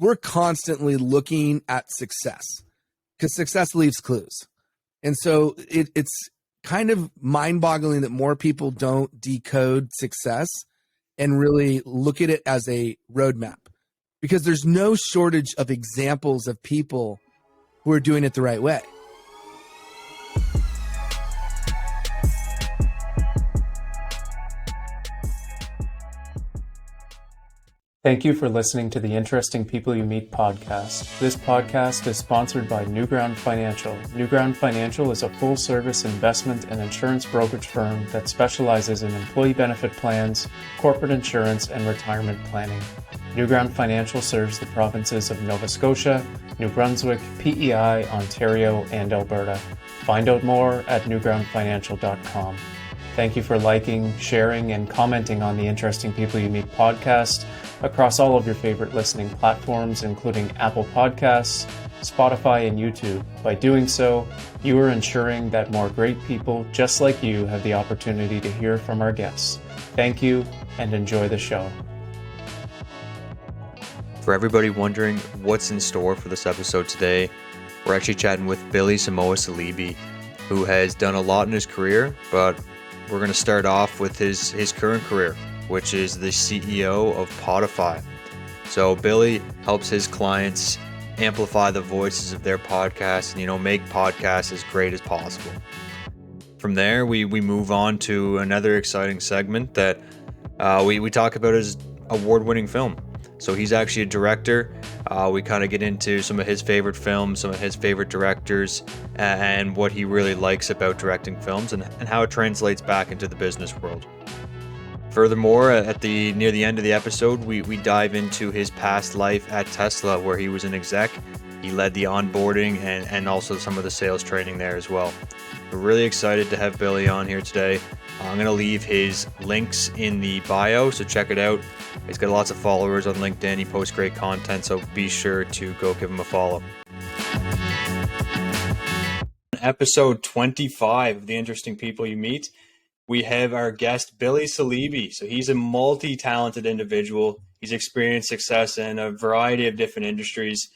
we're constantly looking at success because success leaves clues. And so it's kind of mind-boggling that more people don't decode success and really look at it as a roadmap, because there's no shortage of examples of people who are doing it the right way. Thank you for listening to the Interesting People You Meet podcast. This podcast is sponsored by Newground Financial. Newground Financial is a full-service investment and insurance brokerage firm that specializes in employee benefit plans, corporate insurance, and retirement planning. Newground Financial serves the provinces of Nova Scotia, New Brunswick, PEI, Ontario, and Alberta. Find out more at newgroundfinancial.com. Thank you for liking, sharing, and commenting on the Interesting People You Meet podcast across all of your favorite listening platforms, including Apple Podcasts, Spotify, and YouTube. By doing so, you are ensuring that more great people just like you have the opportunity to hear from our guests. Thank you, and enjoy the show. For everybody wondering what's in store for this episode today, we're actually chatting with Billy Samoa Saleebey, who has done a lot in his career, but we're going to start off with his current career, which is the CEO of Podify. So Billy helps his clients amplify the voices of their podcasts and, make podcasts as great as possible. From there, we move on to another exciting segment that we talk about his award-winning film. So he's actually a director. We kind of get into some of his favorite films, some of his favorite directors, and what he really likes about directing films and how it translates back into the business world. Furthermore, near the end of the episode, we dive into his past life at Tesla, where he was an exec. He led the onboarding and also some of the sales training there as well. We're really excited to have Billy on here today. I'm going to leave his links in the bio, so check it out. He's got lots of followers on LinkedIn. He posts great content, so be sure to go give him a follow. Episode 25 of The Interesting People You Meet, we have our guest, Billy Saleebey. So he's a multi-talented individual. He's experienced success in a variety of different industries,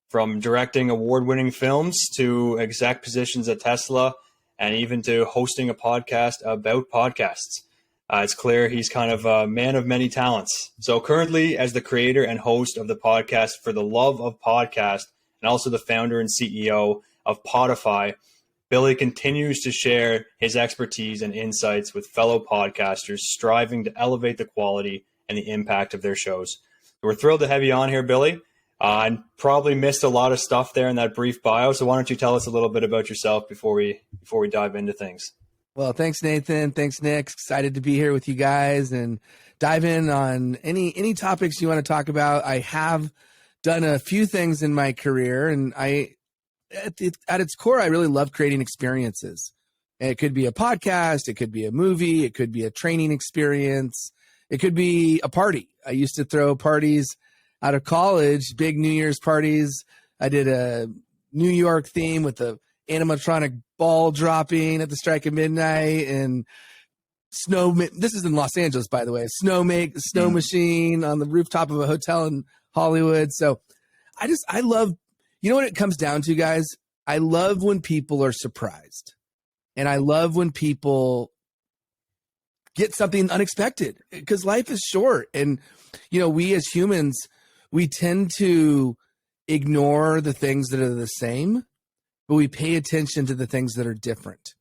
from directing award-winning films to exec positions at Tesla, and even to hosting a podcast about podcasts. It's clear he's kind of a man of many talents. So currently, as the creator and host of the podcast For the Love of Podcast, and also the founder and CEO of Podify, Billy continues to share his expertise and insights with fellow podcasters striving to elevate the quality and the impact of their shows. We're thrilled to have you on here, Billy. I probably missed a lot of stuff there in that brief bio, so why don't you tell us a little bit about yourself before we dive into things? Well, thanks, Nathan. Thanks, Nick. Excited to be here with you guys and dive in on any topics you want to talk about. I have done a few things in my career, and at its core, I really love creating experiences. And it could be a podcast, it could be a movie, it could be a training experience, it could be a party. I used to throw parties out of college, big New Year's parties. I did a New York theme with the animatronic ball dropping at the strike of midnight and this is in Los Angeles, by the way, snow machine on the rooftop of a hotel in Hollywood. So I love, what it comes down to, guys? I love when people are surprised, and I love when people get something unexpected, because life is short. And, we as humans, we tend to ignore the things that are the same, but we pay attention to the things that are different.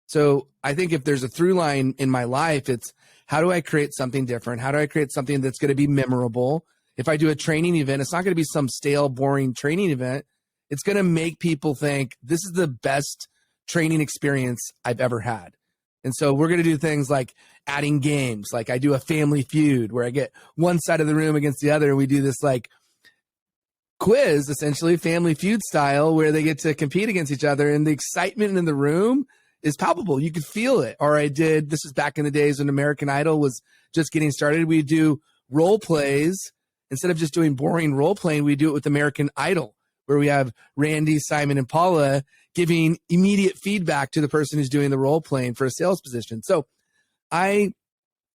So I think if there's a through line in my life, it's how do I create something different? How do I create something that's going to be memorable? If I do a training event, it's not going to be some stale, boring training event. It's going to make people think this is the best training experience I've ever had. And so we're going to do things like adding games. Like I do a Family Feud where I get one side of the room against the other, and we do this like quiz, essentially Family Feud style, where they get to compete against each other, and the excitement in the room is palpable. You could feel it. Or this is back in the days when American Idol was just getting started. We do role plays. Instead of just doing boring role playing, we do it with American Idol, where we have Randy, Simon, and Paula giving immediate feedback to the person who's doing the role playing for a sales position. So I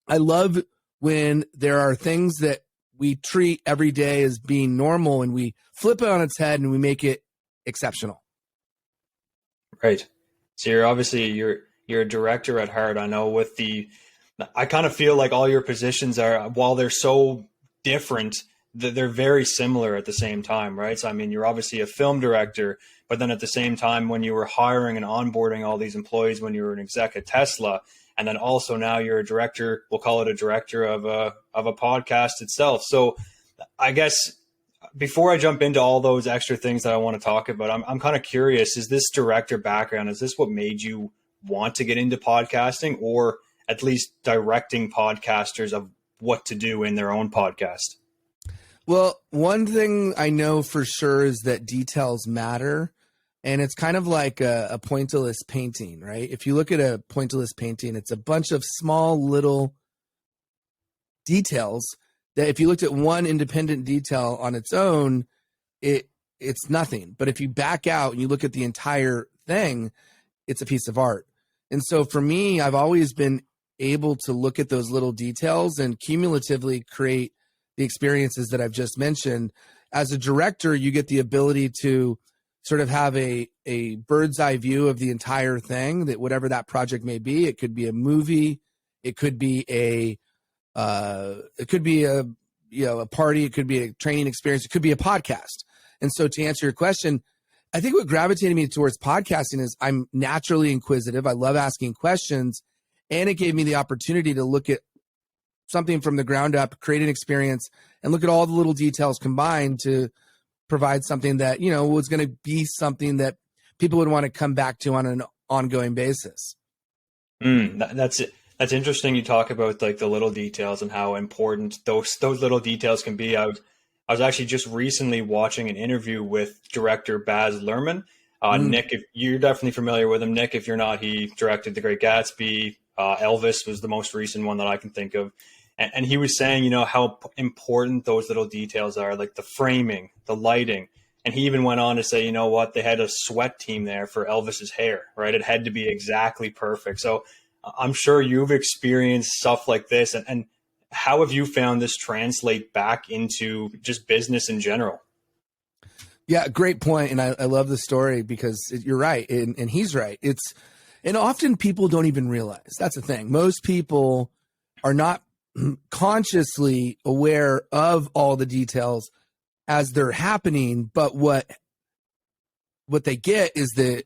love when there are things that we treat every day as being normal, and we flip it on its head and we make it exceptional. Right. So you're a director at heart. I know I kind of feel like all your positions are, while they're so different, they're very similar at the same time, right? So, I mean, you're obviously a film director, but then at the same time, when you were hiring and onboarding all these employees, when you were an exec at Tesla, and then also now you're a director, we'll call it a director of a podcast itself. So I guess before I jump into all those extra things that I want to talk about, I'm kind of curious, is this director background, is this what made you want to get into podcasting, or at least directing podcasters of what to do in their own podcast? Well, one thing I know for sure is that details matter. And it's kind of like a pointillist painting, right? If you look at a pointillist painting, it's a bunch of small little details that if you looked at one independent detail on its own, it's nothing. But if you back out and you look at the entire thing, it's a piece of art. And so for me, I've always been able to look at those little details and cumulatively create the experiences that I've just mentioned. As a director, you get the ability to sort of have a bird's eye view of the entire thing, that whatever that project may be. It could be a movie, it could be a party, it could be a training experience, it could be a podcast. And so to answer your question, I think what gravitated me towards podcasting is I'm naturally inquisitive. I love asking questions, and it gave me the opportunity to look at something from the ground up, create an experience, and look at all the little details combined to provide something that, was going to be something that people would want to come back to on an ongoing basis. That's it. That's interesting. You talk about like the little details and how important those little details can be. I was actually just recently watching an interview with director Baz Luhrmann. Nick, if you're definitely familiar with him, Nick, if you're not, he directed The Great Gatsby. Elvis was the most recent one that I can think of. And he was saying, how important those little details are, like the framing, the lighting. And he even went on to say, they had a sweat team there for Elvis's hair, right? It had to be exactly perfect. So I'm sure you've experienced stuff like this. And how have you found this translate back into just business in general? Yeah, great point. And I love the story because you're right. And he's right. And often people don't even realize. That's the thing. Most people are not consciously aware of all the details as they're happening, but what they get is the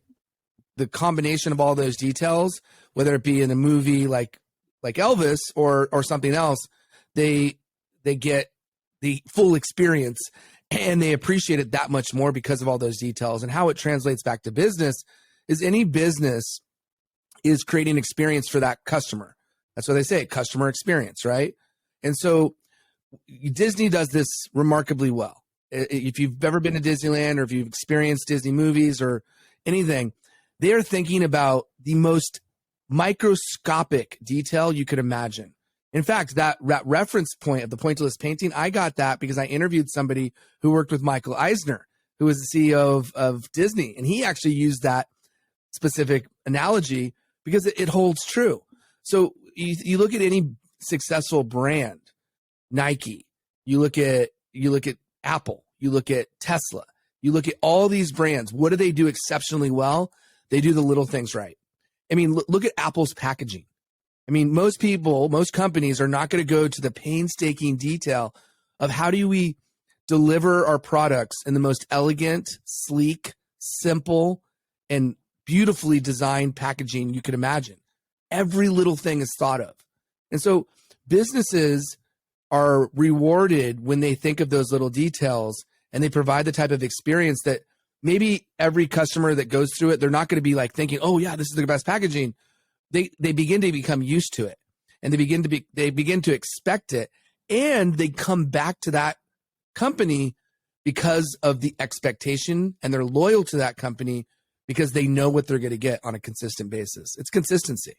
combination of all those details, whether it be in a movie like Elvis or something else. They get the full experience, and they appreciate it that much more because of all those details. And how it translates back to business is any business is creating experience for that customer. That's what they say, customer experience, right? And so Disney does this remarkably well. If you've ever been to Disneyland, or if you've experienced Disney movies or anything, they are thinking about the most microscopic detail you could imagine. In fact, that reference point of the pointillist painting, I got that because I interviewed somebody who worked with Michael Eisner, who was the CEO of Disney. And he actually used that specific analogy because it holds true. So you look at any successful brand, Nike, you look at Apple, you look at Tesla, you look at all these brands. What do they do exceptionally well? They do the little things right. I mean, look at Apple's packaging. I mean, most companies are not going to go to the painstaking detail of how do we deliver our products in the most elegant, sleek, simple, and beautifully designed packaging you could imagine. Every little thing is thought of. And so businesses are rewarded when they think of those little details, and they provide the type of experience that maybe every customer that goes through it, they're not going to be like thinking, oh yeah, this is the best packaging. They begin to become used to it, and they begin to expect it, and they come back to that company because of the expectation, and they're loyal to that company because they know what they're going to get on a consistent basis. It's consistency.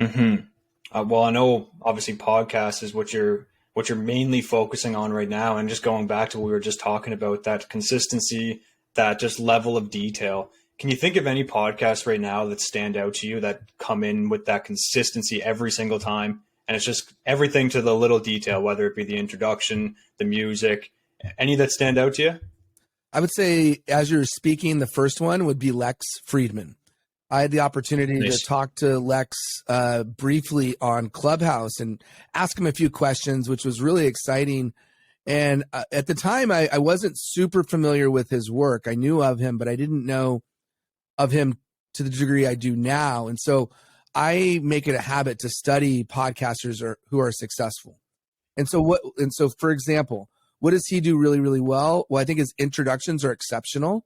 Mm-hmm. Well, I know obviously podcast is what you're mainly focusing on right now. And just going back to what we were just talking about, that consistency, that just level of detail. Can you think of any podcasts right now that stand out to you that come in with that consistency every single time And it's just everything to the little detail, whether it be the introduction, the music. Any that stand out to you? I would say, as you're speaking, the first one would be Lex Friedman. I had the opportunity to talk to Lex briefly on Clubhouse and ask him a few questions, which was really exciting. And at the time, I wasn't super familiar with his work. I knew of him, but I didn't know of him to the degree I do now. And so I make it a habit to study podcasters who are successful. And so for example, what does he do really, really well? Well, I think his introductions are exceptional.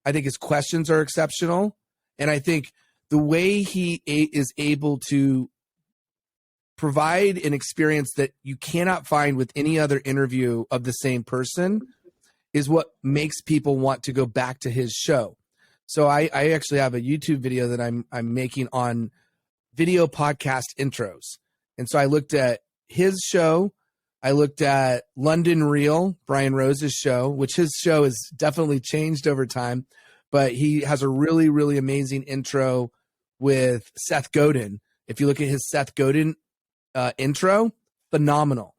I think his questions are exceptional. And I think the way he is able to provide an experience that you cannot find with any other interview of the same person is what makes people want to go back to his show. So I actually have a YouTube video that I'm making on video podcast intros. And so I looked at his show. I looked at London Real, Brian Rose's show, which his show has definitely changed over time. But he has a really, really amazing intro with Seth Godin. If you look at his Seth Godin intro, phenomenal.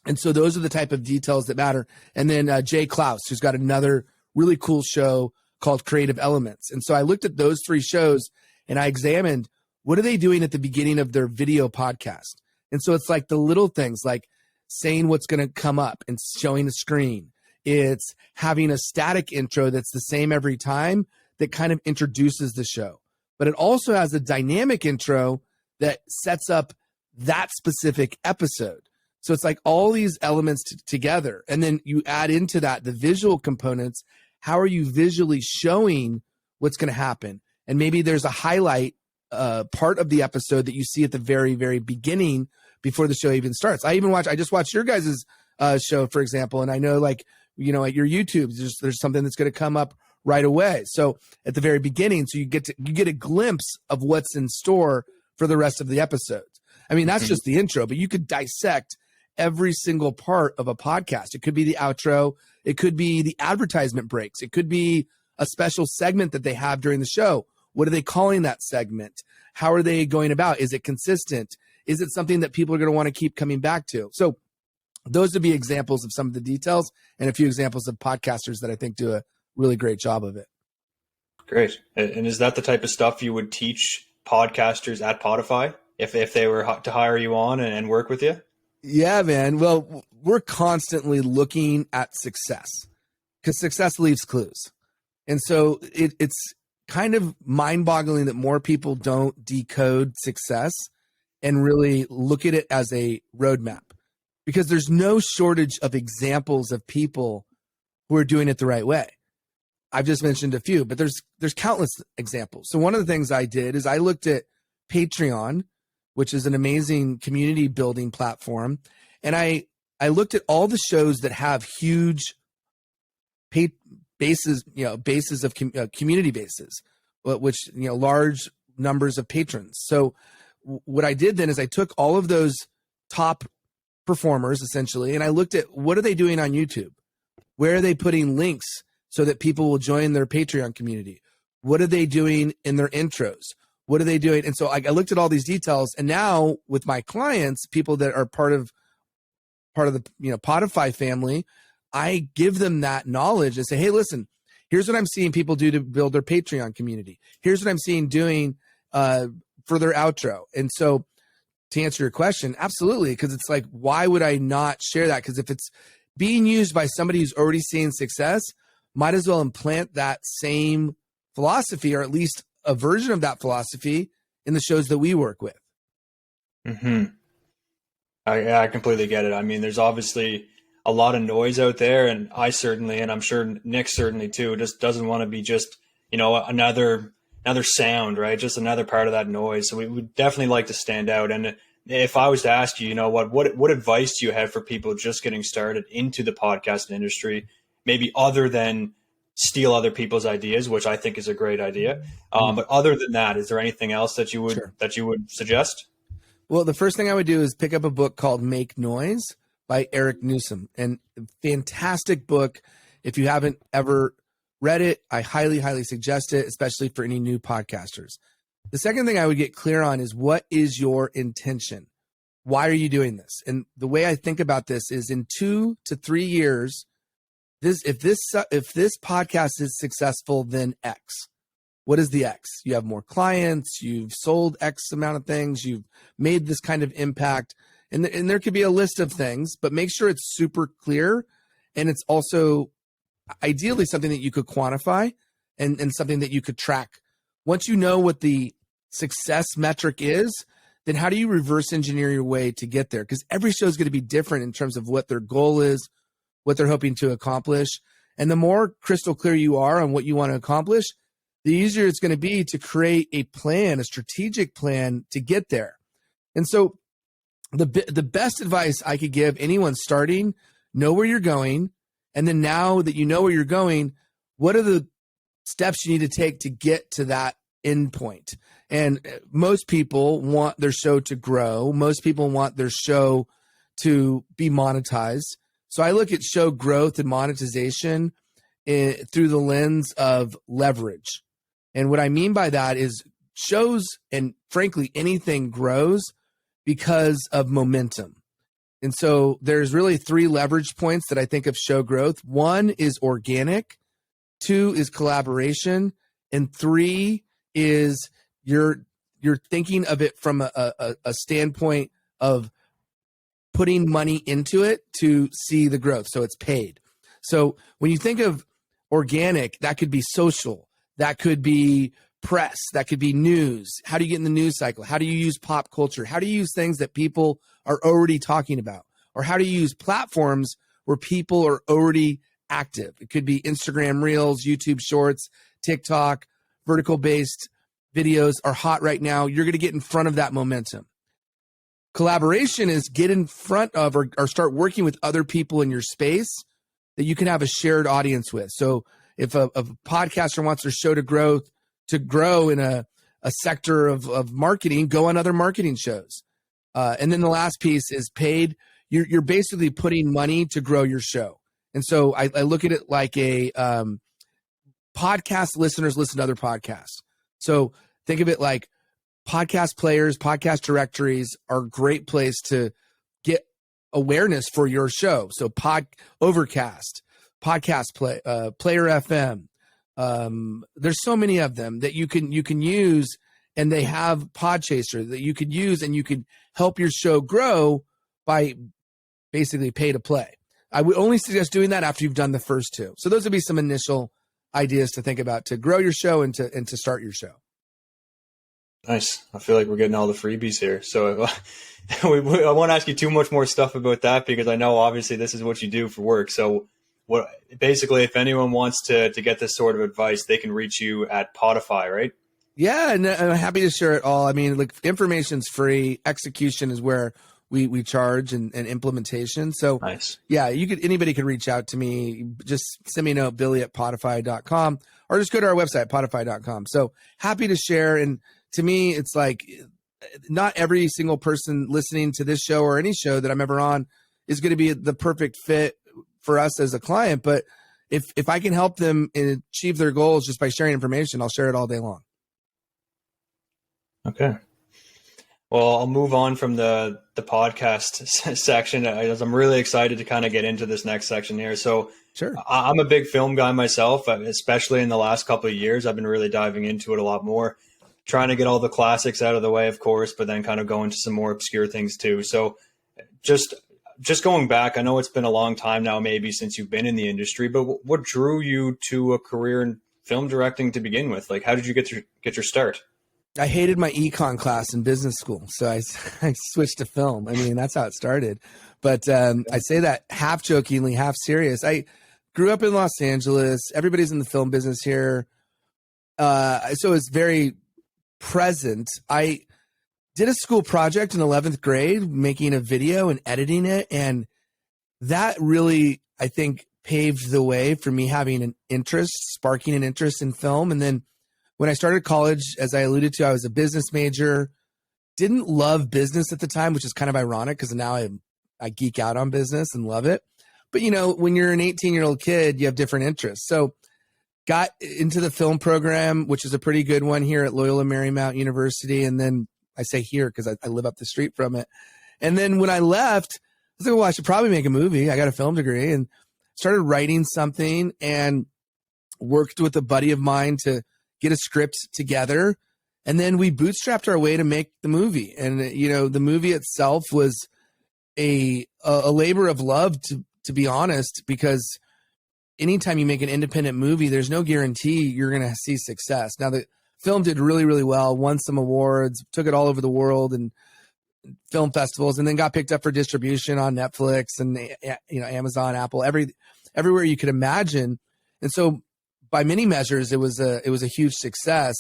And so those are the type of details that matter. And then Jay Klaus, who's got another really cool show called Creative Elements. And so I looked at those three shows and I examined what are they doing at the beginning of their video podcast. And so it's like the little things like saying what's going to come up and showing the screen. It's having a static intro that's the same every time that kind of introduces the show. But it also has a dynamic intro that sets up that specific episode. So it's like all these elements together. And then you add into that the visual components. How are you visually showing what's going to happen? And maybe there's a highlight part of the episode that you see at the very, very beginning before the show even starts. I just watched your guys' show, for example, and I know at your YouTube, there's something that's going to come up right away. So at the very beginning, so you get a glimpse of what's in store for the rest of the episodes. I mean, that's just the intro, but you could dissect every single part of a podcast. It could be the outro. It could be the advertisement breaks. It could be a special segment that they have during the show. What are they calling that segment? How are they going about? Is it consistent? Is it something that people are going to want to keep coming back to? So those would be examples of some of the details and a few examples of podcasters that I think do a really great job of it. Great. And is that the type of stuff you would teach podcasters at Podify if they were to hire you on and work with you? Yeah, man. Well, we're constantly looking at success because success leaves clues. And so it's kind of mind-boggling that more people don't decode success and really look at it as a roadmap, because there's no shortage of examples of people who are doing it the right way. I've just mentioned a few, but there's countless examples. So one of the things I did is I looked at Patreon, which is an amazing community building platform. And I looked at all the shows that have huge bases of community bases, which, large numbers of patrons. So what I did then is I took all of those top performers essentially, and I looked at what are they doing on YouTube? Where are they putting links so that people will join their Patreon community? What are they doing in their intros? What are they doing? And so I looked at all these details, and now with my clients, people that are part of the Podify family, I give them that knowledge and say, hey, listen, here's what I'm seeing people do to build their Patreon community. Here's what I'm seeing doing for their outro. And so to answer your question, absolutely, because it's like, why would I not share that? Because if it's being used by somebody who's already seeing success, might as well implant that same philosophy, or at least a version of that philosophy, in the shows that we work with. Mm-hmm. I completely get it. I mean, there's obviously a lot of noise out there, and I certainly, and I'm sure Nick certainly too, just doesn't want to be just, another sound, right? Just another part of that noise. So we would definitely like to stand out. And if I was to ask you, what advice do you have for people just getting started into the podcast industry, maybe other than steal other people's ideas, which I think is a great idea. But other than that, is there anything else that you would suggest? Well, the first thing I would do is pick up a book called Make Noise by Eric Newsom, and fantastic book. If you haven't ever read it, I highly, highly suggest it, especially for any new podcasters. The second thing I would get clear on is, what is your intention? why are you doing this? And the way I think about this is in 2 to 3 years, if this podcast is successful, then X. What is the X? You have more clients, you've sold X amount of things, you've made this kind of impact. And there could be a list of things, but make sure it's super clear. And it's also ideally something that you could quantify and something that you could track. Once you know what the success metric is, then how do you reverse engineer your way to get there? Because every show is going to be different in terms of what their goal is, what they're hoping to accomplish. And the more crystal clear you are on what you want to accomplish, the easier it's going to be to create a plan, a strategic plan to get there. And so the best advice I could give anyone starting, know where you're going. And then now that you know where you're going, what are the steps you need to take to get to that end point? And most people want their show to grow. Most people want their show to be monetized. So I look at show growth and monetization through the lens of leverage. And what I mean by that is shows, and frankly, anything grows because of momentum. And so there's really 3 leverage points that I think of show growth. 1 is organic, 2 is collaboration, and 3 is you're thinking of it from a standpoint of putting money into it to see the growth. So it's paid. So when you think of organic, that could be social, that could be press, that could be news. How do you get in the news cycle? How do you use pop culture? How do you use things that people are already talking about? Or how do you use platforms where people are already active? It could be Instagram Reels, YouTube Shorts, TikTok, vertical-based videos are hot right now. You're going to get in front of that momentum. Collaboration is get in front of or start working with other people in your space that you can have a shared audience with. So if a podcaster wants their show to grow in a sector of marketing, go on other marketing shows. And then the last piece is paid. You're basically putting money to grow your show. And so I look at it like a podcast listeners listen to other podcasts. So think of it like podcast players, podcast directories are a great place to get awareness for your show. So Overcast, Podcast Player FM. There's so many of them that you can use, and they have Podchaser that you could use, and you can help your show grow by basically pay to play. I would only suggest doing that after you've done the first 2. So those would be some initial ideas to think about to grow your show and to start your show. Nice. I feel like we're getting all the freebies here. So I won't ask you too much more stuff about that, because I know obviously this is what you do for work. So what basically, if anyone wants to get this sort of advice, they can reach you at Podify, right? Yeah, and I'm happy to share it all. I mean, like, information's free. Execution is where we charge, and implementation. So nice. Yeah, anybody could reach out to me. Just send me a note, billy@podify.com, or just go to our website, podify.com. So happy to share. And to me, it's like not every single person listening to this show or any show that I'm ever on is going to be the perfect fit for us as a client. But if I can help them achieve their goals just by sharing information, I'll share it all day long. Okay. Well, I'll move on from the podcast section, as I'm really excited to kind of get into this next section here. So sure. I'm a big film guy myself, especially in the last couple of years. I've been really diving into it a lot more, trying to get all the classics out of the way, of course, but then kind of go into some more obscure things too. So just going back, I know it's been a long time now, maybe since you've been in the industry, but what drew you to a career in film directing to begin with? Like, how did you get your start? I hated my econ class in business school, so I switched to film. I mean, that's how it started. But I say that half jokingly, half serious. I grew up in Los Angeles. Everybody's in the film business here. So it's very present. I did a school project in 11th grade, making a video and editing it. And that really, I think, paved the way for me having an interest, sparking an interest in film. And then when I started college, as I alluded to, I was a business major, didn't love business at the time, which is kind of ironic because now I geek out on business and love it. But, when you're an 18-year-old kid, you have different interests. So got into the film program, which is a pretty good one here at Loyola Marymount University. And then I say here because I live up the street from it. And then when I left, I was like, well, I should probably make a movie. I got a film degree, and started writing something and worked with a buddy of mine to get a script together. And then we bootstrapped our way to make the movie. And, the movie itself was a labor of love, to be honest, because anytime you make an independent movie, there's no guarantee you're going to see success. Now, the film did really, really well, won some awards, took it all over the world and film festivals, and then got picked up for distribution on Netflix and, Amazon, Apple, everywhere you could imagine. And so by many measures, it was a huge success.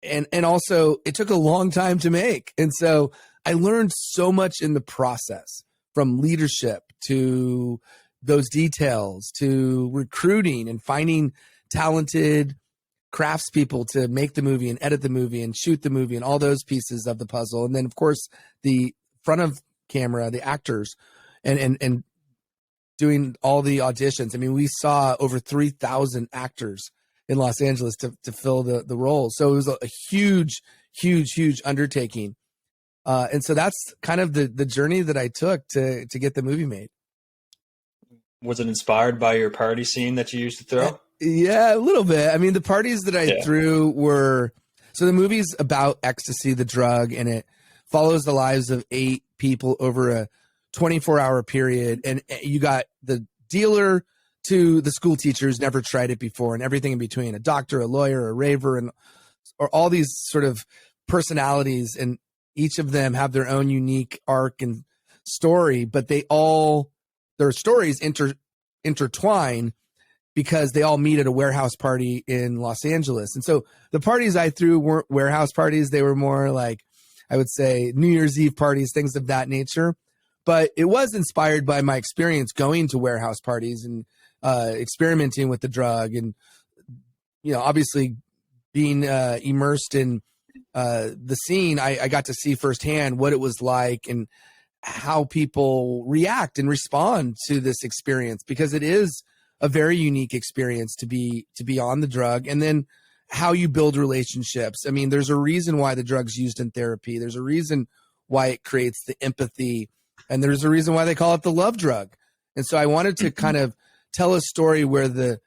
And also it took a long time to make. And so I learned so much in the process, from leadership to those details to recruiting and finding talented craftspeople to make the movie and edit the movie and shoot the movie and all those pieces of the puzzle. And then of course the front of camera, the actors, and doing all the auditions. I mean, we saw over 3,000 actors in Los Angeles to fill the role. So it was a huge, huge, huge undertaking. And so that's kind of the journey that I took to get the movie made. Was it inspired by your party scene that you used to throw? Yeah, a little bit. I mean, the parties that I threw were, so the movie's about ecstasy, the drug, and it follows the lives of 8 people over a 24-hour period. And you got the dealer to the school teachers, never tried it before, and everything in between, a doctor, a lawyer, a raver, or all these sort of personalities. And each of them have their own unique arc and story, but their stories intertwine because they all meet at a warehouse party in Los Angeles. And so the parties I threw weren't warehouse parties. They were more like, I would say, New Year's Eve parties, things of that nature. But it was inspired by my experience going to warehouse parties and experimenting with the drug, and, obviously being immersed in the scene. I got to see firsthand what it was like and how people react and respond to this experience, because it is a very unique experience to be on the drug. And then how you build relationships. I mean, there's a reason why the drug's used in therapy. There's a reason why it creates the empathy, and there's a reason why they call it the love drug. And so I wanted to kind of tell a story where the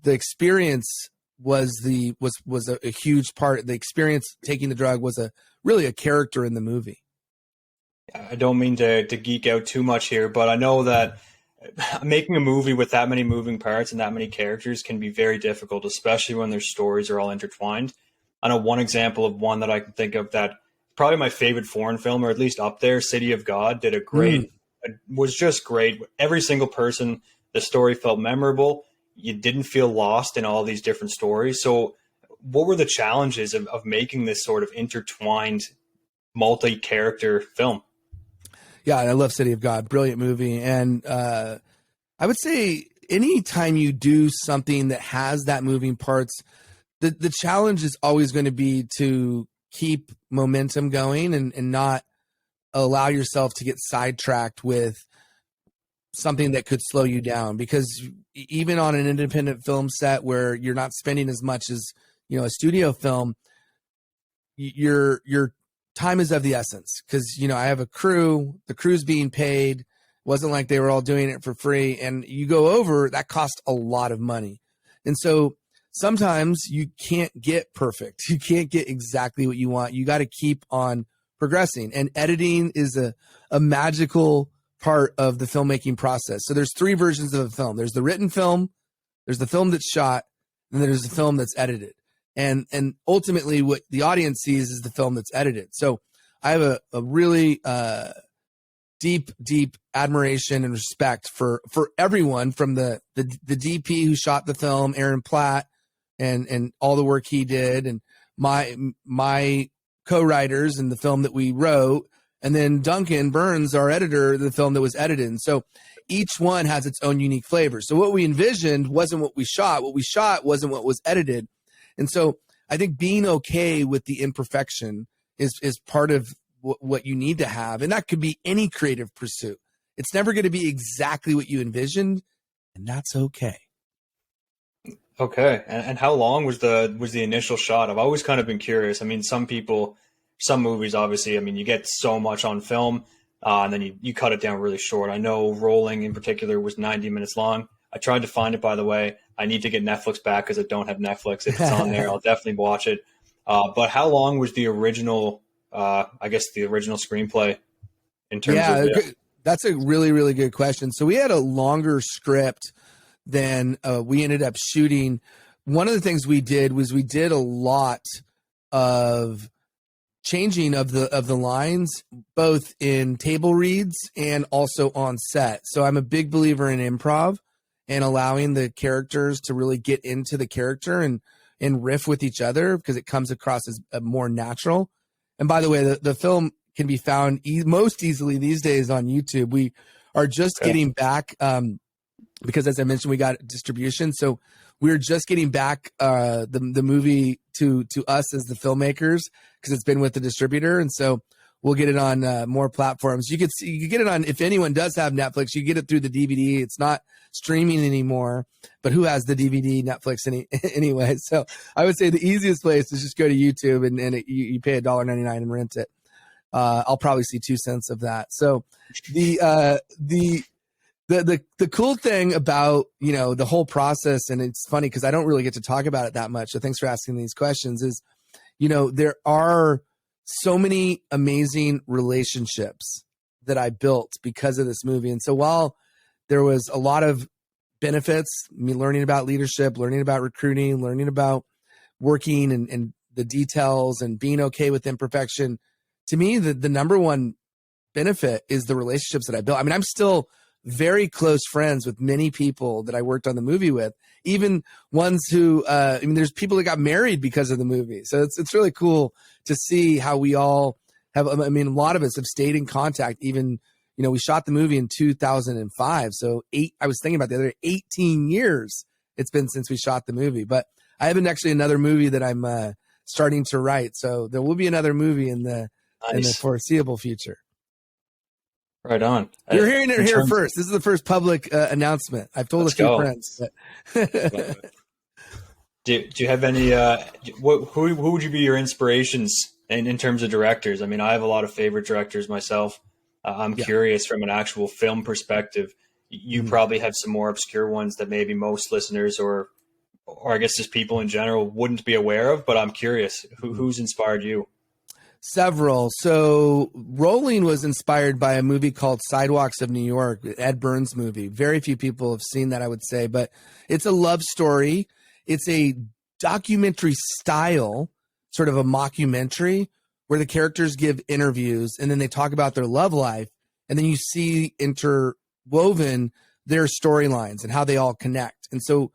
experience was a huge part. The experience taking the drug was really a character in the movie. I don't mean to geek out too much here, but I know that making a movie with that many moving parts and that many characters can be very difficult, especially when their stories are all intertwined. I know one example of one that I can think of that probably my favorite foreign film, or at least up there, City of God, did was just great. Every single person, the story felt memorable. You didn't feel lost in all these different stories. So what were the challenges of making this sort of intertwined multi-character film? Yeah, I love City of God. Brilliant movie. And I would say anytime you do something that has that moving parts, the challenge is always going to be to keep momentum going and not allow yourself to get sidetracked with something that could slow you down. Because even on an independent film set where you're not spending as much as, a studio film, your time is of the essence. Because, I have a crew, the crew's being paid. It wasn't like they were all doing it for free. And you go over, that costs a lot of money. And so sometimes you can't get perfect. You can't get exactly what you want. You got to keep on progressing. And editing is a magical part of the filmmaking process. So there's 3 versions of a film. There's the written film, there's the film that's shot, and then there's the film that's edited. And ultimately what the audience sees is the film that's edited. So I have a really deep admiration and respect for everyone, from the DP who shot the film, Aaron Platt, and all the work he did, and my co-writers in the film that we wrote, and then Duncan Burns, our editor, the film that was edited. And so each one has its own unique flavor. So what we envisioned wasn't what we shot. What we shot wasn't what was edited. And so I think being okay with the imperfection is part of what you need to have. And that could be any creative pursuit. It's never going to be exactly what you envisioned, and that's okay. Okay. And how long was the initial shot? I've always kind of been curious. I mean, some movies, obviously, I mean, you get so much on film. and then you cut it down really short. I know Rolling in particular was 90 minutes long. I tried to find it, by the way. I need to get Netflix back because I don't have Netflix. If it's on there, I'll definitely watch it. But how long was the original, I guess the original screenplay in terms of it? That's a really, really good question. So we had a longer script than we ended up shooting. One of the things we did was we did a lot of changing of the lines, both in table reads and also on set. So I'm a big believer in improv and allowing the characters to really get into the character and riff with each other, because it comes across as more natural. And by the way, the film can be found most easily these days on YouTube. We are just getting back, because as I mentioned, we got distribution. So we're just getting back the movie to us as the filmmakers, because it's been with the distributor. And so we'll get it on more platforms. You get it on, if anyone does have Netflix, you get it through the DVD. It's not streaming anymore, but who has the DVD Netflix anyway? So I would say the easiest place is just go to YouTube and you pay $1.99 and rent it. I'll probably see 2 cents of that. So the cool thing about, the whole process, and it's funny because I don't really get to talk about it that much, so thanks for asking these questions, is, there are so many amazing relationships that I built because of this movie. And so while there was a lot of benefits, me learning about leadership, learning about recruiting, learning about working and the details and being okay with imperfection, to me, the number one benefit is the relationships that I built. I mean, I'm still very close friends with many people that I worked on the movie with, even ones who, there's people that got married because of the movie. So it's really cool to see how we all have, a lot of us have stayed in contact. Even, we shot the movie in 2005. So I was thinking about the other 18 years it's been since we shot the movie, but I have actually another movie that I'm starting to write. So there will be another movie in the foreseeable future. Right on. You're hearing it here first. This is the first public announcement. I've told a few friends. But do you have any? Who would you be your inspirations in terms of directors? I mean, I have a lot of favorite directors myself. I'm curious from an actual film perspective. You probably have some more obscure ones that maybe most listeners or I guess just people in general wouldn't be aware of. But I'm curious, who's inspired you? Several. So Rolling was inspired by a movie called Sidewalks of New York, Ed Burns movie. Very few people have seen that, I would say, but it's a love story. It's a documentary style, sort of a mockumentary, where the characters give interviews and then they talk about their love life. And then you see interwoven their storylines and how they all connect. And so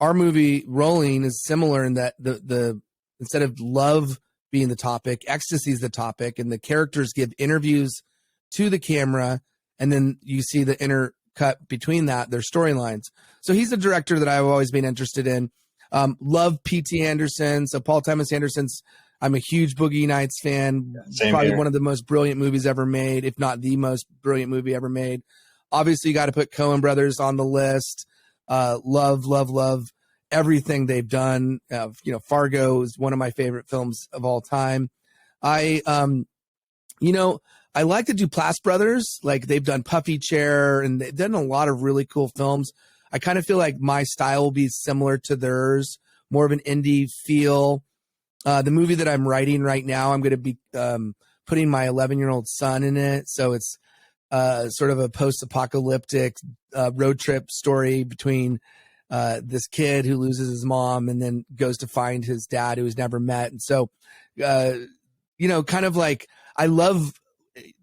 our movie Rolling is similar in that the instead of love being the topic, ecstasy is the topic, and the characters give interviews to the camera, and then you see the intercut between that, their storylines. So he's a director that I've always been interested in. Love P.T. Anderson. So Paul Thomas Anderson's, I'm a huge Boogie Nights fan. Probably one of the most brilliant movies ever made, if not the most brilliant movie ever made. Obviously, you got to put Coen Brothers on the list. Love everything they've done. Fargo is one of my favorite films of all time. I like the Duplass brothers. Like, they've done Puffy Chair and they've done a lot of really cool films. I kind of feel like my style will be similar to theirs, more of an indie feel. The movie that I'm writing right now, I'm going to be putting my 11-year-old son in it. So it's sort of a post-apocalyptic road trip story between this kid who loses his mom and then goes to find his dad who he's never met. And so, kind of like, I love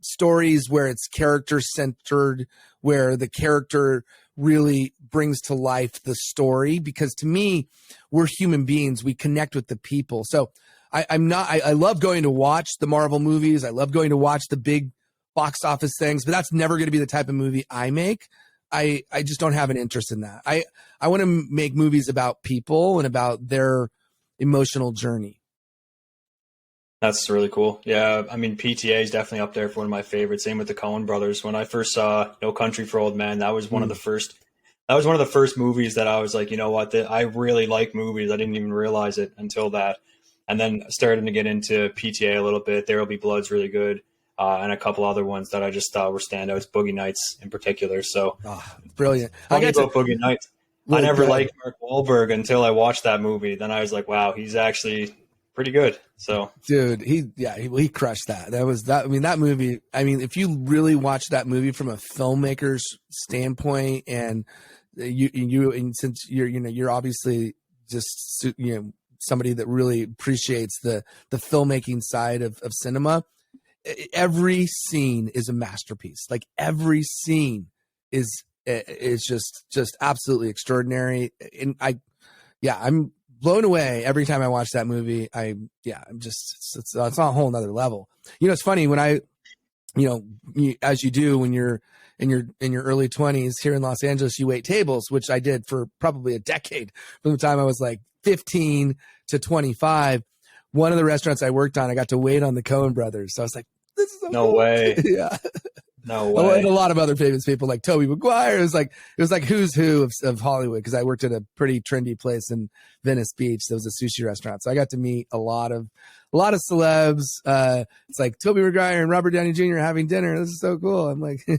stories where it's character centered, where the character really brings to life the story, because to me, we're human beings. We connect with the people. So I love going to watch the Marvel movies. I love going to watch the big box office things, but that's never going to be the type of movie I make. I just don't have an interest in that. I want to make movies about people and about their emotional journey. That's really cool. Yeah, I mean, PTA is definitely up there for one of my favorites. Same with the Coen brothers. When I first saw No Country for Old Men, that was one of the first. That was one of the first movies that I was like, you know what, I really like movies. I didn't even realize it until that. And then starting to get into PTA a little bit. There Will Be Blood's really good. and a couple other ones that I just thought were standouts, Boogie Nights in particular. So brilliant. Funny about Boogie Nights. I never good. liked Mark Wahlberg until I watched that movie. Then I was like, wow, he's actually pretty good. So, dude, he crushed that. I mean, that movie. I mean, if you really watch that movie from a filmmaker's standpoint, and and since you're obviously just somebody that really appreciates the filmmaking side of cinema, every scene is a masterpiece. Like every scene is just absolutely extraordinary. And I'm blown away every time I watch that movie. I'm just, it's on a whole nother level. It's funny when as you do when you're in your early 20s here in Los Angeles, you wait tables, which I did for probably a decade from the time I was like 15 to 25. One of the restaurants I worked on, I got to wait on the Coen brothers. So I was like, this is so no cool. way. Yeah. No way. And a lot of other famous people like Tobey Maguire. It was like who's who of Hollywood, because I worked at a pretty trendy place in Venice Beach. There was a sushi restaurant, so I got to meet a lot of celebs. It's like Tobey Maguire and Robert Downey Jr. having dinner. This is so cool. I'm like, yeah.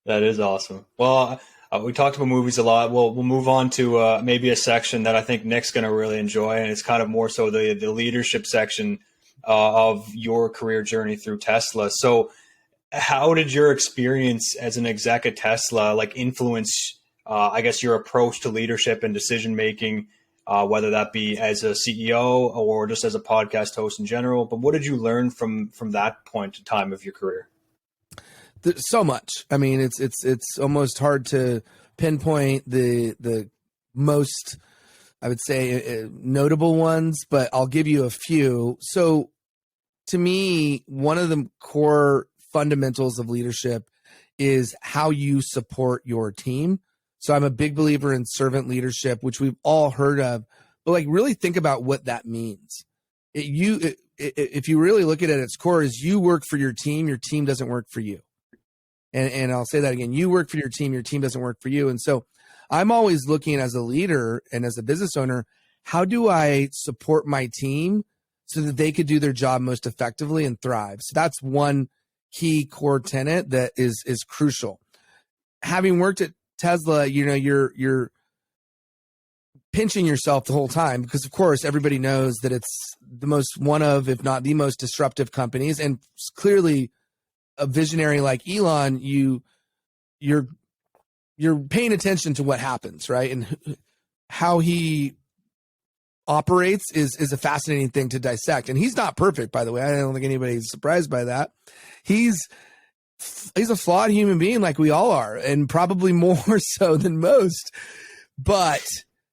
That is awesome. Well, we talked about movies a lot. We'll move on to maybe a section that I think Nick's going to really enjoy, and it's kind of more so the leadership section of your career journey through Tesla. So how did your experience as an exec at Tesla influence, I guess, your approach to leadership and decision-making, whether that be as a CEO or just as a podcast host in general? But what did you learn from that point in time of your career? So much. I mean, it's almost hard to pinpoint the most, I would say, notable ones, but I'll give you a few. So to me, one of the core fundamentals of leadership is how you support your team. So I'm a big believer in servant leadership, which we've all heard of, but really think about what that means. If you really look at it at its core, is you work for your team doesn't work for you. And I'll say that again, you work for your team doesn't work for you. And so I'm always looking as a leader and as a business owner, how do I support my team so that they could do their job most effectively and thrive? So that's one key core tenet that is crucial. Having worked at Tesla, you're pinching yourself the whole time because, of course, everybody knows that it's one of, if not the most disruptive companies. And clearly a visionary like Elon, you're paying attention to what happens, right? And how he operates is a fascinating thing to dissect. And he's not perfect, by the way. I don't think anybody's surprised by that. He's a flawed human being like we all are, and probably more so than most. But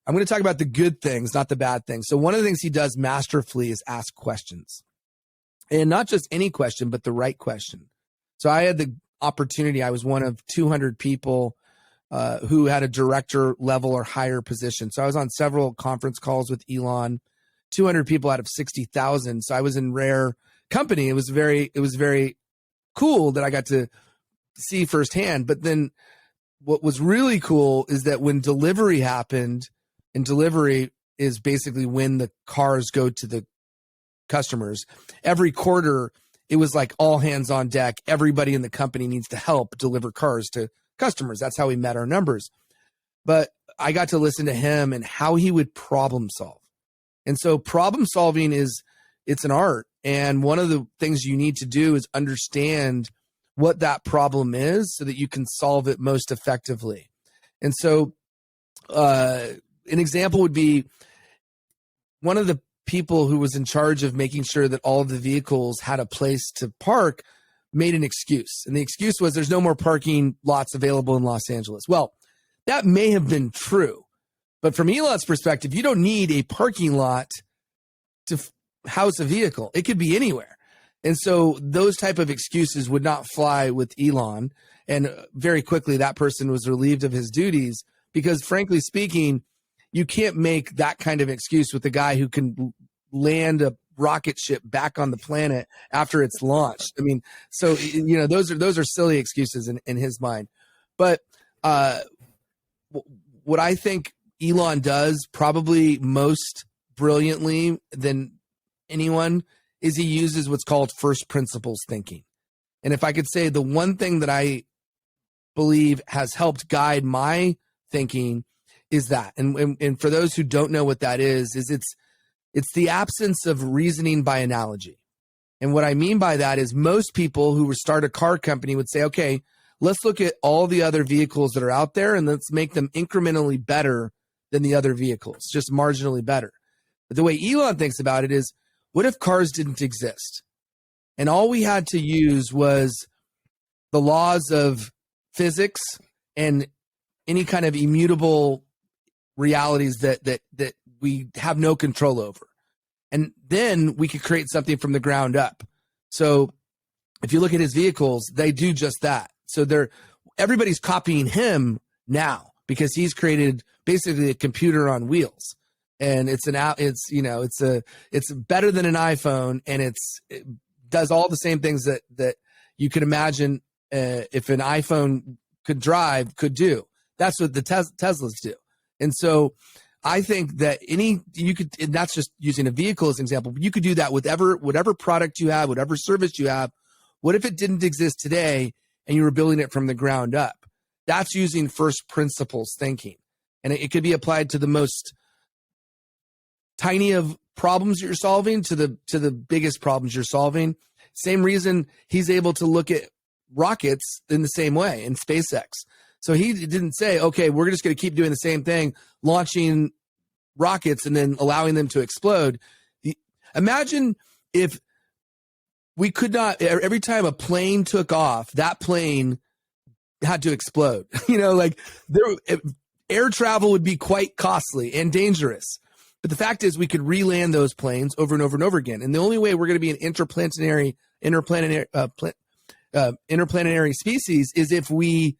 I'm going to talk about the good things, not the bad things. So one of the things he does masterfully is ask questions. And not just any question, but the right question. So I had the opportunity, I was one of 200 people who had a director level or higher position. So I was on several conference calls with Elon, 200 people out of 60,000. So I was in rare company. It was very cool that I got to see firsthand. But then what was really cool is that when delivery happened, and delivery is basically when the cars go to the customers, every quarter, it was like all hands on deck. Everybody in the company needs to help deliver cars to customers. That's how we met our numbers. But I got to listen to him and how he would problem solve. And so problem solving it's an art. And one of the things you need to do is understand what that problem is so that you can solve it most effectively. And so an example would be one of the people who was in charge of making sure that all of the vehicles had a place to park made an excuse. And the excuse was there's no more parking lots available in Los Angeles. Well, that may have been true. But from Elon's perspective, you don't need a parking lot to house a vehicle. It could be anywhere. And so those type of excuses would not fly with Elon. And very quickly, that person was relieved of his duties because, frankly speaking, you can't make that kind of excuse with the guy who can land a rocket ship back on the planet after it's launched. I mean, so, those are silly excuses in his mind. But what I think Elon does probably most brilliantly than anyone is he uses what's called first principles thinking. And if I could say the one thing that I believe has helped guide my thinking is that, and for those who don't know what that is it's the absence of reasoning by analogy. And what I mean by that is most people who would start a car company would say, okay, let's look at all the other vehicles that are out there and let's make them incrementally better than the other vehicles, just marginally better. But the way Elon thinks about it is, what if cars didn't exist? And all we had to use was the laws of physics and any kind of immutable realities that we have no control over. And then we could create something from the ground up. So if you look at his vehicles, they do just that. So everybody's copying him now because he's created basically a computer on wheels. And it's better than an iPhone, and it does all the same things that you could imagine if an iPhone could do. That's what the Teslas do. And so I think that and that's just using a vehicle as an example, but you could do that with whatever product you have, whatever service you have. What if it didn't exist today and you were building it from the ground up? That's using first principles thinking. And it could be applied to the most tiny of problems you're solving to the biggest problems you're solving. Same reason he's able to look at rockets in the same way in SpaceX. So he didn't say, okay, we're just going to keep doing the same thing, launching rockets and then allowing them to explode. Imagine if we could not, every time a plane took off, that plane had to explode. Air travel would be quite costly and dangerous. But the fact is we could re-land those planes over and over and over again. And the only way we're going to be an interplanetary species is if we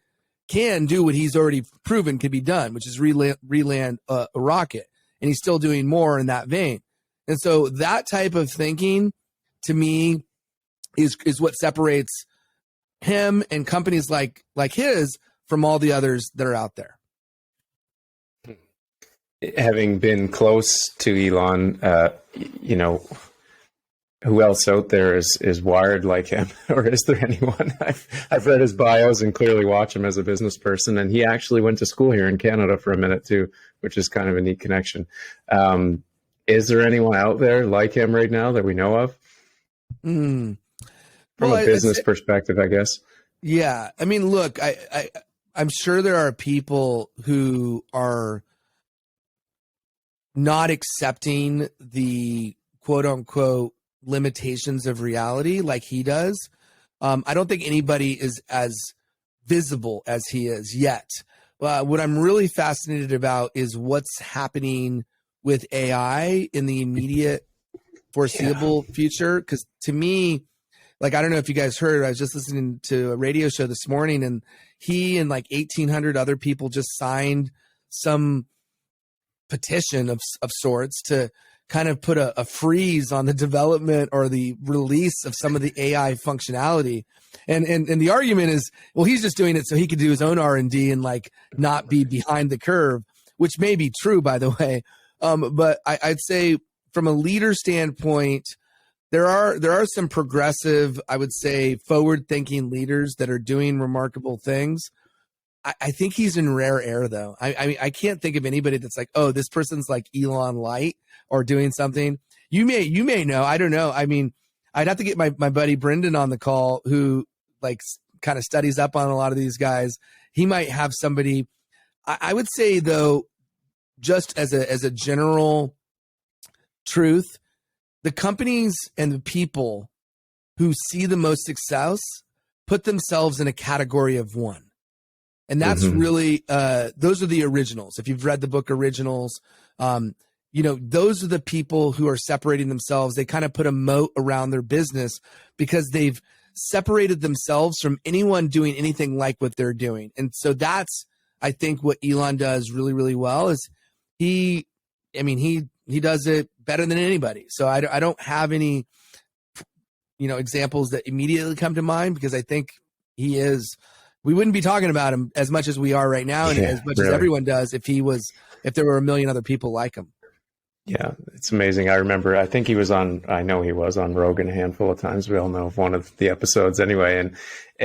can do what he's already proven can be done, which is re-land a rocket. And he's still doing more in that vein. And so that type of thinking, to me, is what separates him and companies like his from all the others that are out there. Having been close to Elon, who else out there is wired like him, or is there anyone? I've read his bios and clearly watch him as a business person, and he actually went to school here in Canada for a minute too, which is kind of a neat connection. Is there anyone out there like him right now that we know of? From a business perspective, I guess. Yeah, I mean, look, I'm sure there are people who are not accepting the quote unquote limitations of reality like he does. I don't think anybody is as visible as he is yet. What I'm really fascinated about is what's happening with AI in the immediate foreseeable future. Because to me, I don't know if you guys heard, I was just listening to a radio show this morning, and he and 1,800 other people just signed some petition of sorts to kind of put a freeze on the development or the release of some of the AI functionality. And the argument is, well, he's just doing it so he could do his own R&D and not be behind the curve, which may be true, by the way. But I'd say from a leader standpoint, there are some progressive, I would say, forward-thinking leaders that are doing remarkable things. I think he's in rare air, though. I mean, I can't think of anybody that's like, oh, this person's like Elon Light or doing something. You may know. I don't know. I mean, I'd have to get my buddy Brendan on the call who kind of studies up on a lot of these guys. He might have somebody. I would say, though, just as a general truth, the companies and the people who see the most success put themselves in a category of one. And that's really, those are the originals. If you've read the book Originals, those are the people who are separating themselves. They kind of put a moat around their business because they've separated themselves from anyone doing anything like what they're doing. And so that's, I think, what Elon does really, really well is he does it better than anybody. So I don't have any, examples that immediately come to mind because I think he is. We wouldn't be talking about him as much as we are right now, and as much as everyone does if there were a million other people like him. Yeah, it's amazing. I think I know he was on Rogan a handful of times. We all know of one of the episodes anyway. And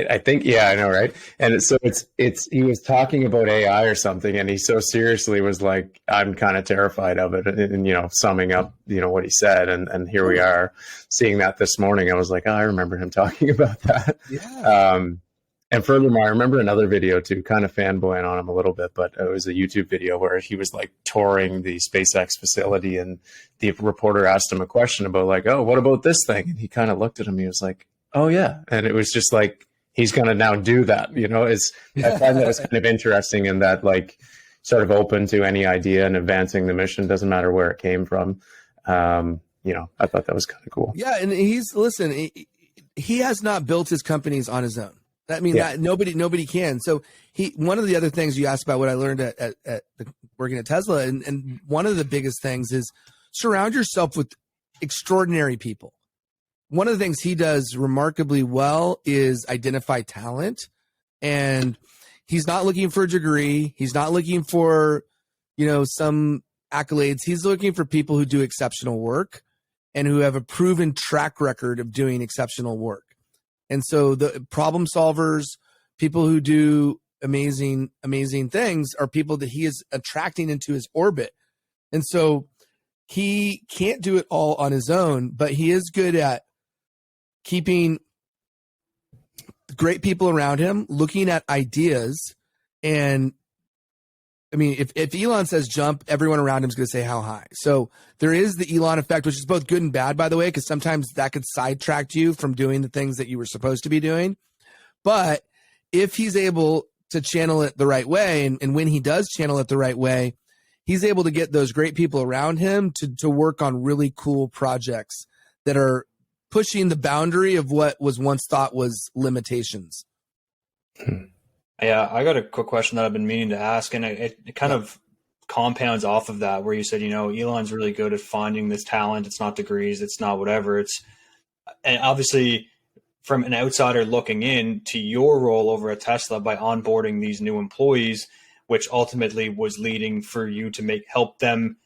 I think, yeah, I know, right? And he was talking about AI or something, and he so seriously was like, I'm kind of terrified of it. And, summing up, what he said. And here we are seeing that this morning. I was like, oh, I remember him talking about that. Yeah. And furthermore, I remember another video too, kind of fanboying on him a little bit, but it was a YouTube video where he was like touring the SpaceX facility, and the reporter asked him a question about like, oh, what about this thing? And he kind of looked at him. He was like, oh yeah. And it was just like, he's going to now do that. I find that was kind of interesting, in that like sort of open to any idea and advancing the mission. Doesn't matter where it came from. I thought that was kind of cool. Yeah. And he has not built his companies on his own. That nobody can. So one of the other things you asked about, what I learned at working at Tesla, and one of the biggest things is surround yourself with extraordinary people. One of the things he does remarkably well is identify talent, and he's not looking for a degree. He's not looking for, some accolades. He's looking for people who do exceptional work and who have a proven track record of doing exceptional work. And so the problem solvers, people who do amazing things, are people that he is attracting into his orbit. And so he can't do it all on his own, but he is good at keeping great people around him, looking at ideas. And I mean, if Elon says jump, everyone around him is going to say how high. So there is the Elon effect, which is both good and bad, by the way, because sometimes that could sidetrack you from doing the things that you were supposed to be doing. But if he's able to channel it the right way, and when he does channel it the right way, he's able to get those great people around him to work on really cool projects that are pushing the boundary of what was once thought was limitations. Yeah, I got a quick question that I've been meaning to ask, and it kind of compounds off of that, where you said, Elon's really good at finding this talent. It's not degrees, it's not whatever. And obviously, from an outsider looking in to your role over at Tesla, by onboarding these new employees, which ultimately was leading for you to help them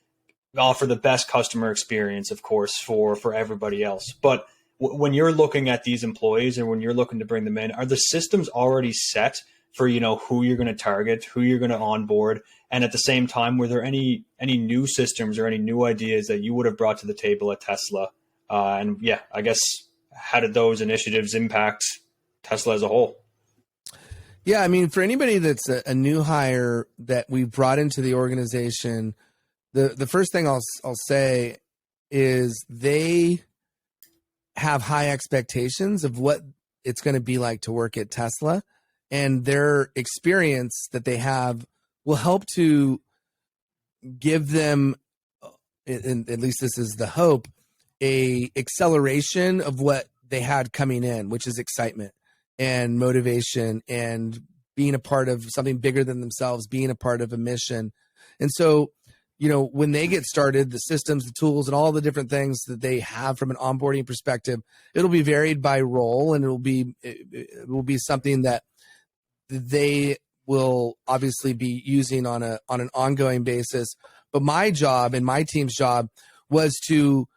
offer the best customer experience, of course, for everybody else. But when you're looking at these employees, and when you're looking to bring them in, are the systems already set for who you're going to target, who you're going to onboard? And at the same time, were there any new systems or any new ideas that you would have brought to the table at Tesla? And yeah, I guess, how did those initiatives impact Tesla as a whole? Yeah, I mean, for anybody that's a new hire that we brought into the organization, the first thing I'll say is they have high expectations of what it's going to be like to work at Tesla. And their experience that they have will help to give them, and at least this is the hope, a acceleration of what they had coming in, which is excitement and motivation and being a part of something bigger than themselves, being a part of a mission. And so, when they get started, the systems, the tools, and all the different things that they have from an onboarding perspective, it'll be varied by role, and it will be something that they will obviously be using on an ongoing basis. But my job and my team's job was to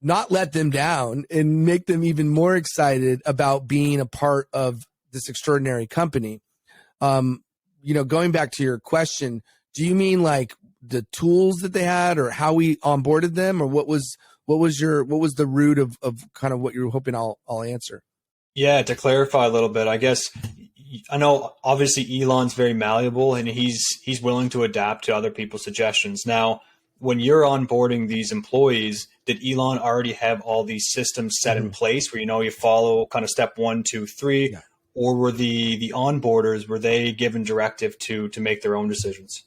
not let them down and make them even more excited about being a part of this extraordinary company. Going back to your question, do you mean like the tools that they had, or how we onboarded them, or what was the root of kind of what you're hoping I'll answer? Yeah, to clarify a little bit, I guess, I know obviously Elon's very malleable, and he's willing to adapt to other people's suggestions. Now, when you're onboarding these employees, did Elon already have all these systems set in place where you follow kind of step 1, 2, 3, Yeah. or were the onboarders, were they given directive to make their own decisions?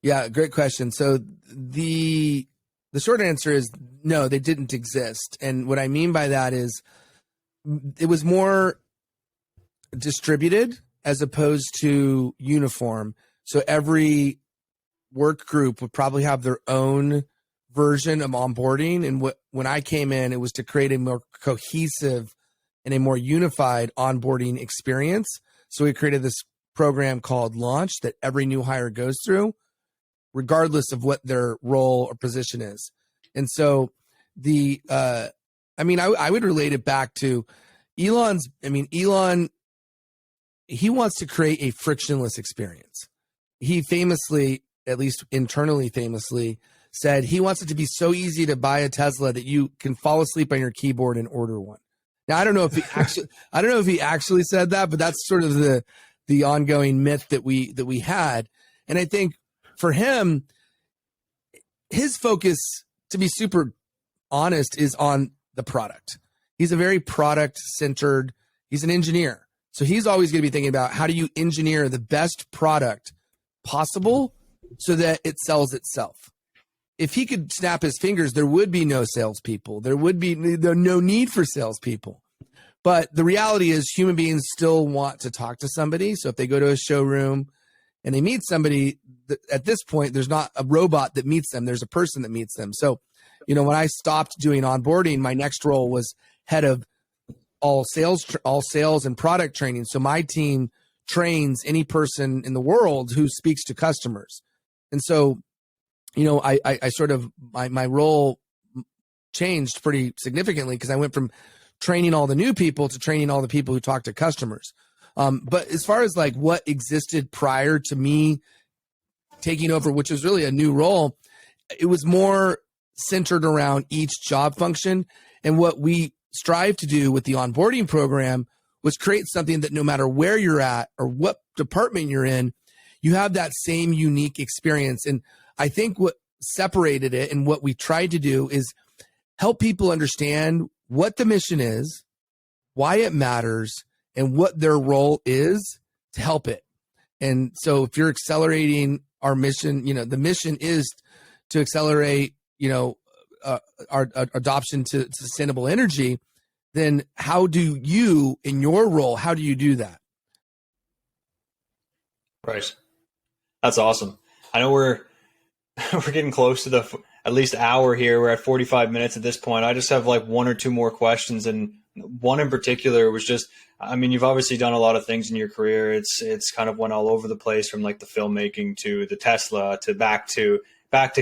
Yeah, great question. So the short answer is no, they didn't exist. And what I mean by that is it was more distributed as opposed to uniform. So every work group would probably have their own version of onboarding. And when I came in, it was to create a more cohesive and a more unified onboarding experience. So we created this program called Launch that every new hire goes through, regardless of what their role or position is. And so I would relate it back to Elon, he wants to create a frictionless experience. He famously, at least internally famously, said he wants it to be so easy to buy a Tesla that you can fall asleep on your keyboard and order one. Now, I don't know if he actually said that, but that's sort of the ongoing myth that we had. And I think for him, his focus, to be super honest, is on the product. He's a very product centered, he's an engineer. So he's always going to be thinking about how do you engineer the best product possible so that it sells itself. If he could snap his fingers, there would be no salespeople. There would be no need for salespeople. But the reality is human beings still want to talk to somebody. So if they go to a showroom and they meet somebody, at this point, there's not a robot that meets them. There's a person that meets them. So, when I stopped doing onboarding, my next role was head of all sales and product training. So my team trains any person in the world who speaks to customers. And so, I sort of, my role changed pretty significantly because I went from training all the new people to training all the people who talk to customers. But as far as like what existed prior to me taking over, which was really a new role, it was more centered around each job function. And what we strive to do with the onboarding program was create something that no matter where you're at or what department you're in, you have that same unique experience. And I think what separated it and what we tried to do is help people understand what the mission is, why it matters, and what their role is to help it. And so if you're accelerating our mission, the mission is to accelerate, our adoption to sustainable energy, then how do you, in your role, how do you do that? Right. That's awesome. I know we're getting close to the at least hour here. We're at 45 minutes at this point. I just have like one or two more questions, and one in particular was just, you've obviously done a lot of things in your career. It's kind of went all over the place, from like the filmmaking to the Tesla to back to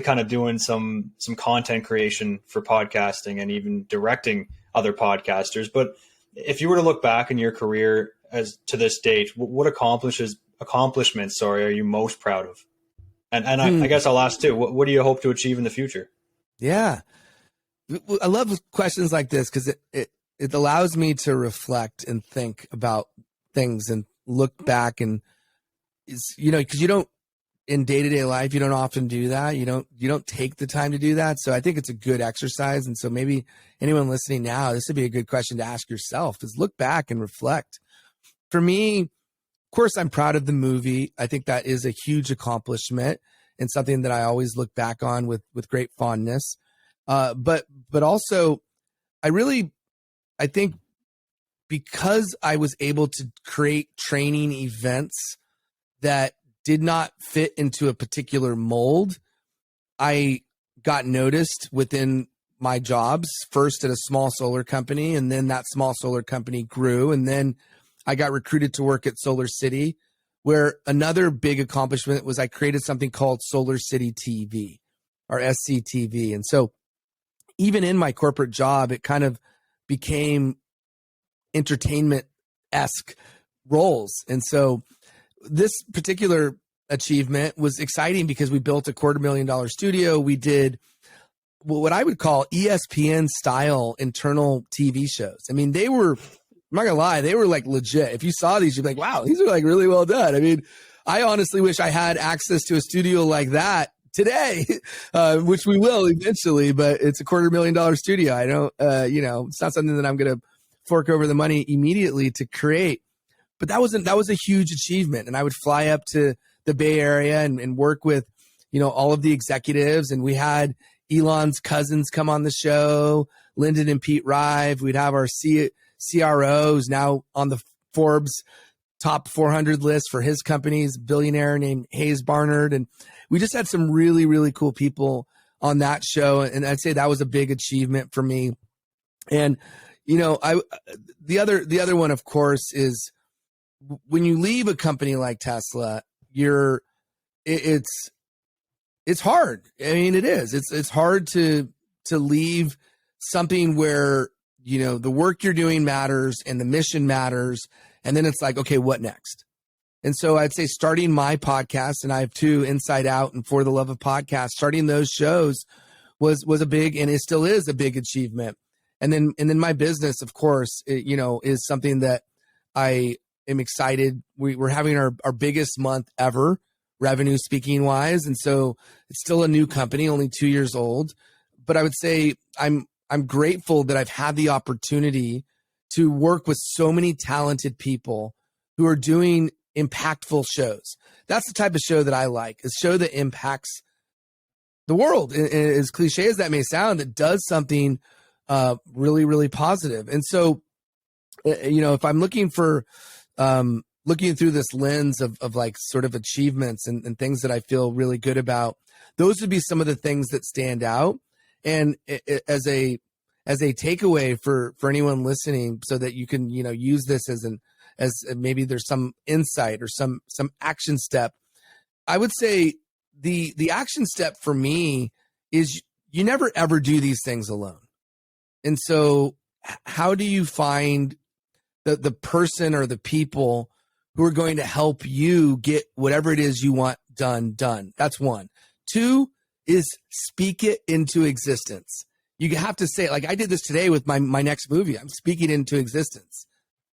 kind of doing some content creation for podcasting and even directing other podcasters. But if you were to look back in your career as to this date, what accomplishments are you most proud of? And I guess I'll ask too, what do you hope to achieve in the future? Yeah. I love questions like this because it allows me to reflect and think about things and look back, and because you don't, in day-to-day life, you don't often do that. You don't take the time to do that. So I think it's a good exercise. And so maybe anyone listening now, this would be a good question to ask yourself, is look back and reflect. For me, of course, I'm proud of the movie. I think that is a huge accomplishment and something that I always look back on with great fondness. But also I think because I was able to create training events that did not fit into a particular mold, I got noticed within my jobs, first at a small solar company, and then that small solar company grew. And then I got recruited to work at Solar City, where another big accomplishment was I created something called Solar City TV, or SCTV. And so even in my corporate job, it kind of became entertainment-esque roles. And so this particular achievement was exciting because we built a $250,000 studio. We did what I would call ESPN style internal TV shows. They were, I'm not gonna lie, they were like legit. If you saw these, you'd be like, wow, these are like really well done. I honestly wish I had access to a studio like that today, which we will eventually, but it's a $250,000 studio. I don't, it's not something that I'm going to fork over the money immediately to create. But that was a huge achievement. And I would fly up to the Bay Area and work with, all of the executives. And we had Elon's cousins come on the show, Lyndon and Pete Rive. We'd have our CROs now on the Forbes top 400 list for his company's billionaire named Hayes Barnard. And we just had some really, really cool people on that show. And I'd say that was a big achievement for me. And, the other one, of course, is when you leave a company like Tesla, it's it's hard. I mean, it is. It's hard to leave something where, you know, the work you're doing matters and the mission matters. And then it's like, okay, what next? And so I'd say starting my podcast, and I have two, Inside Out and For the Love of Podcast, starting those shows was a big, and it still is a big achievement. And then my business, of course, you know, is something that I am excited. We're having our biggest month ever, revenue speaking wise. And so it's still a new company, only 2 years old. But I would say I'm grateful that I've had the opportunity to work with so many talented people who are doing impactful shows. That's the type of show that I like, a show that impacts the world. And as cliche as that may sound, that does something really, really positive. And so, you know, if I'm looking for, looking through this lens of like sort of achievements and things that I feel really good about, those would be some of the things that stand out. And as a takeaway for anyone listening, so that you can, you know, use this as maybe there's some insight or some action step, I would say the action step for me is you never ever do these things alone. And so how do you find the person or the people who are going to help you get whatever it is you want done? That's one. Two is speak it into existence. You have to say, like I did this today with my next movie, I'm speaking into existence.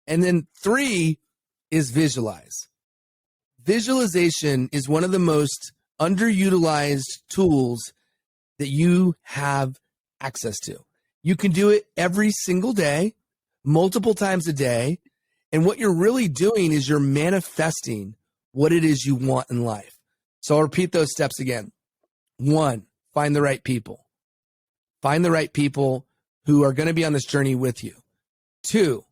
And then three is visualize. Visualization is one of the most underutilized tools that you have access to. You can do it every single day, multiple times a day. And what you're really doing is you're manifesting what it is you want in life. So I'll repeat those steps again. One, find the right people. Find the right people who are going to be on this journey with you. Two,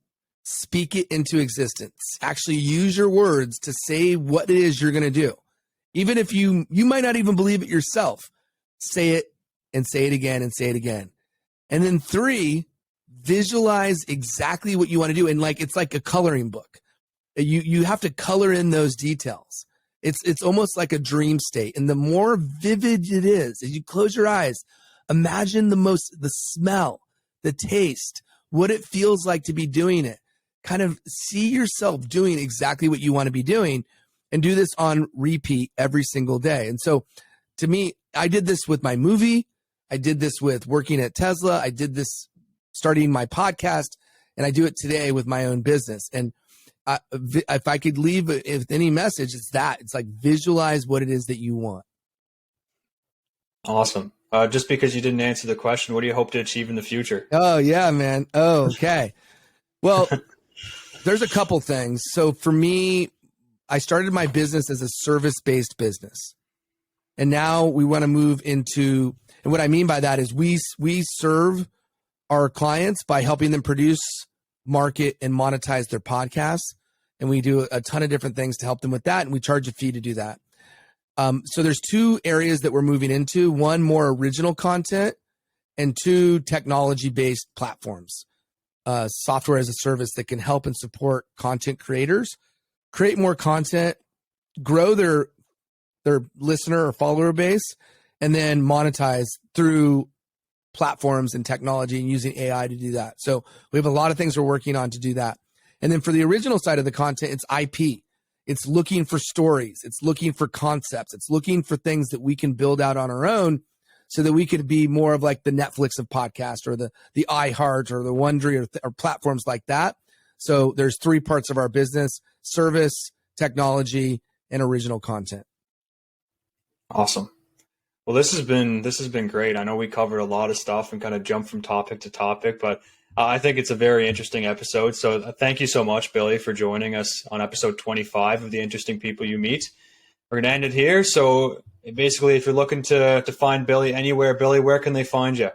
speak it into existence. Actually use your words to say what it is you're going to do. Even if you might not even believe it yourself, say it and say it again and say it again. And then three, visualize exactly what you want to do. And like, it's like a coloring book. You have to color in those details. It's almost like a dream state. And the more vivid it is, as you close your eyes, imagine the smell, the taste, what it feels like to be doing it. Kind of see yourself doing exactly what you want to be doing, and do this on repeat every single day. And so to me, I did this with my movie. I did this with working at Tesla. I did this starting my podcast, and I do it today with my own business. And if I could leave with any message, it's that. It's like visualize what it is that you want. Awesome. Just because you didn't answer the question, what do you hope to achieve in the future? Oh, yeah, man. Oh, okay. Well, there's a couple things. So for me, I started my business as a service-based business. And now we want to move into, and what I mean by that is we serve our clients by helping them produce, market, and monetize their podcasts. And we do a ton of different things to help them with that. And we charge a fee to do that. So there's two areas that we're moving into. One, more original content, and two, technology-based platforms, software as a service that can help and support content creators create more content, grow their listener or follower base, and then monetize through platforms and technology and using AI to do that. So we have a lot of things we're working on to do that. And then for the original side of the content, it's IP. It's looking for stories. It's looking for concepts. It's looking for things that we can build out on our own so that we could be more of like the Netflix of podcast, or the iHeart or the Wondery or platforms like that. So there's three parts of our business: service, technology, and original content. Awesome. Well, this has been great. I know we covered a lot of stuff and kind of jumped from topic to topic, but I think it's a very interesting episode. So thank you so much, Billy, for joining us on episode 25 of The Interesting People You Meet. We're going to end it here. So basically, if you're looking to find Billy anywhere, Billy, where can they find you?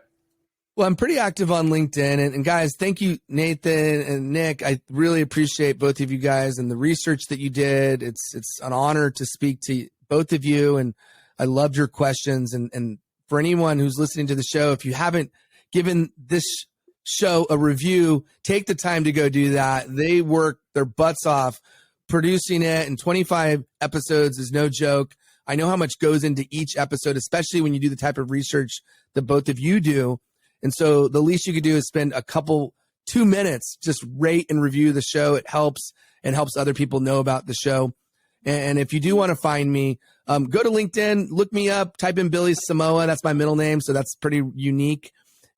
Well, I'm pretty active on LinkedIn. And guys, thank you, Nathan and Nick. I really appreciate both of you guys and the research that you did. It's an honor to speak to both of you. And I loved your questions. And for anyone who's listening to the show, if you haven't given this show a review, take the time to go do that. They work their butts off producing it, and 25 episodes is no joke. I know how much goes into each episode, especially when you do the type of research that both of you do. And so the least you could do is spend 2 minutes, just rate and review the show. It helps and helps other people know about the show. And if you do want to find me, go to LinkedIn, look me up, type in Billy Samoa. That's my middle name, so that's pretty unique.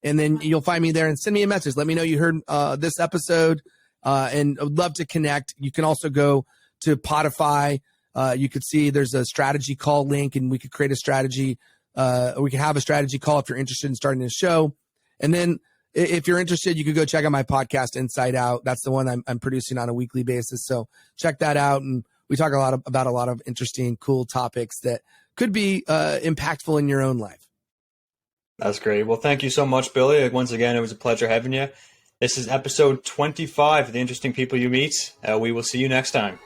And then you'll find me there and send me a message. Let me know you heard this episode, and I would love to connect. You can also go to Podify. You could see there's a strategy call link, and we could create a strategy. We can have a strategy call if you're interested in starting a show. And then if you're interested, you could go check out my podcast, Inside Out. That's the one I'm producing on a weekly basis. So check that out. And we talk about a lot of interesting, cool topics that could be impactful in your own life. That's great. Well, thank you so much, Billy. Once again, it was a pleasure having you. This is episode 25 of The Interesting People You Meet. We will see you next time.